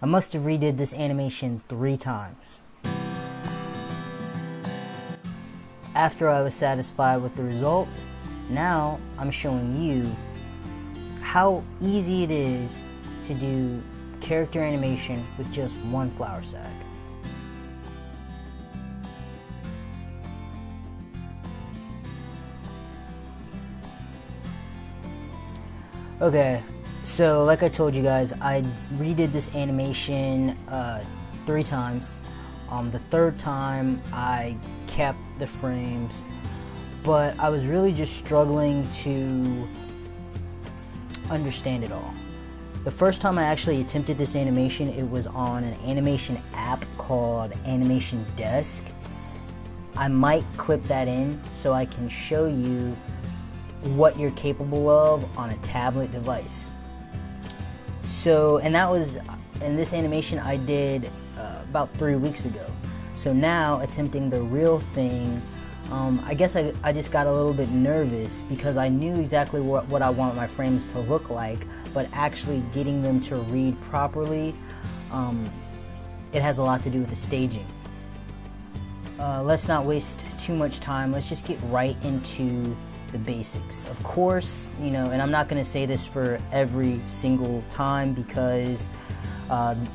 I must have redid this animation 3 times. After I was satisfied with the result, now I'm showing you how easy it is to do character animation with just one flour sack. Okay, so like I told you guys, I redid this animation 3 times. The 3rd time I kept the frames, but I was really just struggling to understand it all. The first time I actually attempted this animation, it was on an animation app called Animation Desk. I might clip that in so I can show you what you're capable of on a tablet device. So, and that was, in this animation I did about 3 weeks ago. So now, attempting the real thing, I guess I just got a little bit nervous because I knew exactly what I want my frames to look like, but actually getting them to read properly, it has a lot to do with the staging. Let's not waste too much time. Let's just get right into the basics. Of course, you know, and I'm not going to say this for every single time because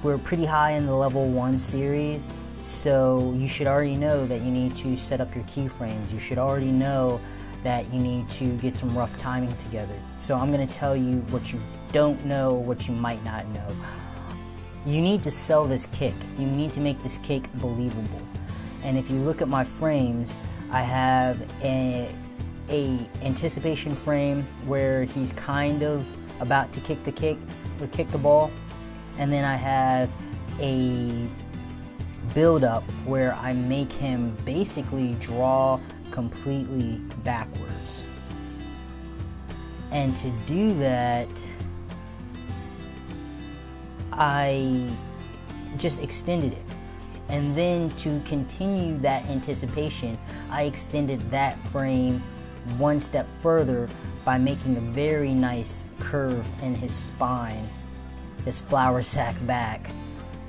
we're pretty high in the level 1 series, so you should already know that you need to set up your keyframes. You should already know that you need to get some rough timing together. So I'm going to tell you what you don't know, what you might not know. You need to sell this kick. You need to make this kick believable. And if you look at my frames, I have a anticipation frame where he's kind of about to kick the kick or kick the ball, and then I have a build up where I make him basically draw completely backwards. And to do that, I just extended it. And then to continue that anticipation, I extended that frame one step further by making a very nice curve in his spine, his flour sack back,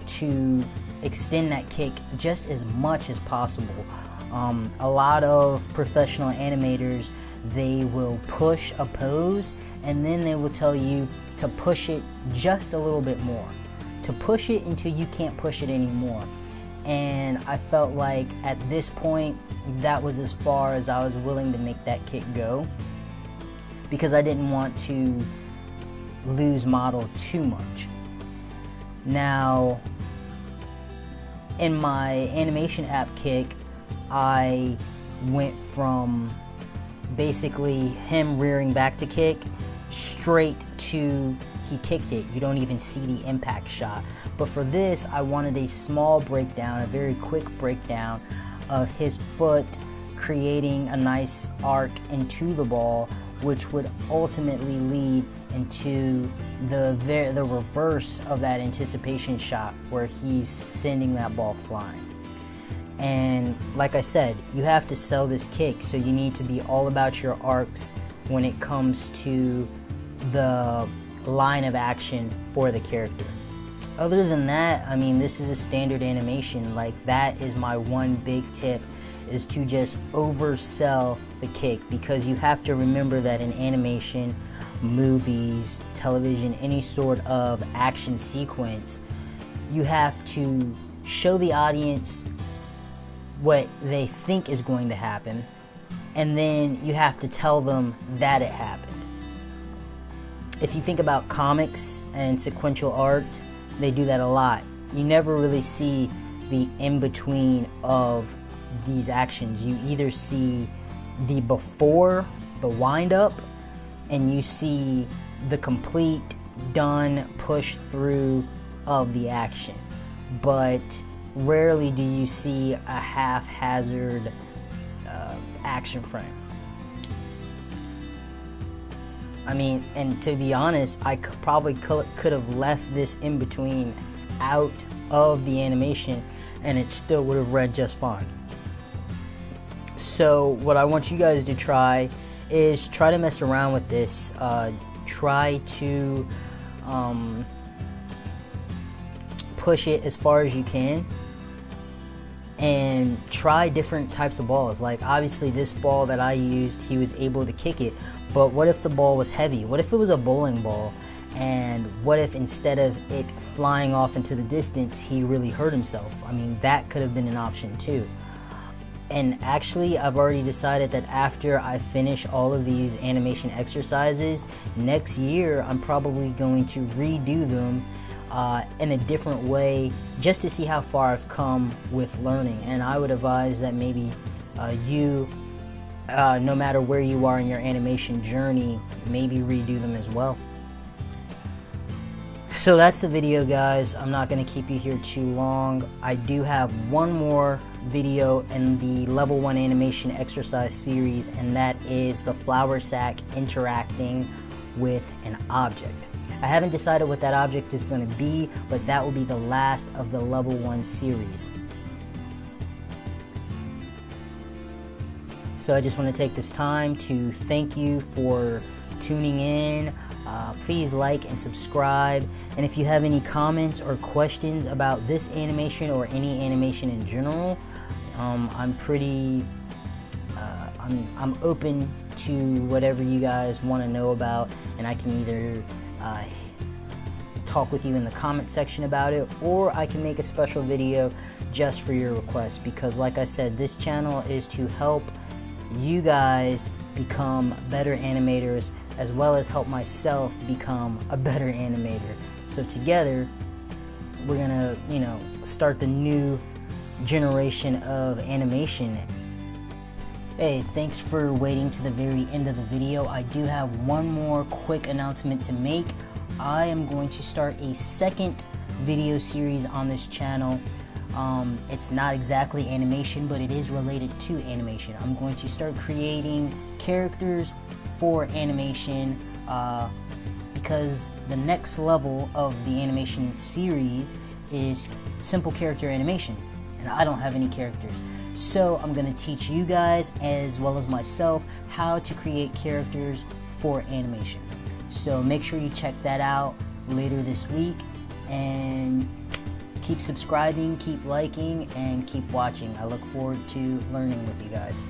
to extend that kick just as much as possible. A lot of professional animators, they will push a pose and then they will tell you to push it just a little bit more, to push it until you can't push it anymore. And I felt like at this point that was as far as I was willing to make that kick go, because I didn't want to lose model too much. Now, in my animation app kick, I went from basically him rearing back to kick straight to he kicked it. You don't even see the impact shot. But for this, I wanted a small breakdown, a very quick breakdown of his foot creating a nice arc into the ball, which would ultimately lead into the reverse of that anticipation shot where he's sending that ball flying. And like I said, you have to sell this kick, so you need to be all about your arcs when it comes to the line of action for the character. Other than that, I mean, this is a standard animation. Like, that is my one big tip, is to just oversell the kick, because you have to remember that in animation, movies, television, any sort of action sequence, you have to show the audience what they think is going to happen, and then you have to tell them that it happened. If you think about comics and sequential art, they do that a lot. You never really see the in-between of these actions. You either see the before, the wind-up, and you see the complete, done, push through of the action. But rarely do you see a haphazard action frame. I mean, and to be honest, I probably could have left this in between out of the animation and it still would have read just fine. So what I want you guys to try is try to mess around with this. push it as far as you can and try different types of balls. Like obviously this ball that I used, he was able to kick it, but what if the ball was heavy? What if it was a bowling ball? And what if instead of it flying off into the distance, he really hurt himself? I mean, that could have been an option too. And actually, I've already decided that after I finish all of these animation exercises, next year I'm probably going to redo them in a different way, just to see how far I've come with learning. And I would advise that maybe you, no matter where you are in your animation journey, maybe redo them as well. So that's the video, guys. I'm not going to keep you here too long. I do have one more video in the level 1 animation exercise series, and that is the flour sack interacting with an object. I haven't decided what that object is going to be, but that will be the last of the level 1 series. So I just want to take this time to thank you for tuning in. Please like and subscribe, and if you have any comments or questions about this animation or any animation in general, I'm open to whatever you guys want to know about, and I can either talk with you in the comment section about it, or I can make a special video just for your request, because like I said, this channel is to help you guys become better animators, as well as help myself become a better animator. So together we're gonna, start the new generation of animation. Hey, thanks for waiting to the very end of the video. I do have one more quick announcement to make. I am going to start a second video series on this channel. It's not exactly animation, but it is related to animation. I'm going to start creating characters for animation because the next level of the animation series is simple character animation, and I don't have any characters. So I'm going to teach you guys, as well as myself, how to create characters for animation. So make sure you check that out later this week, and keep subscribing, keep liking, and keep watching. I look forward to learning with you guys.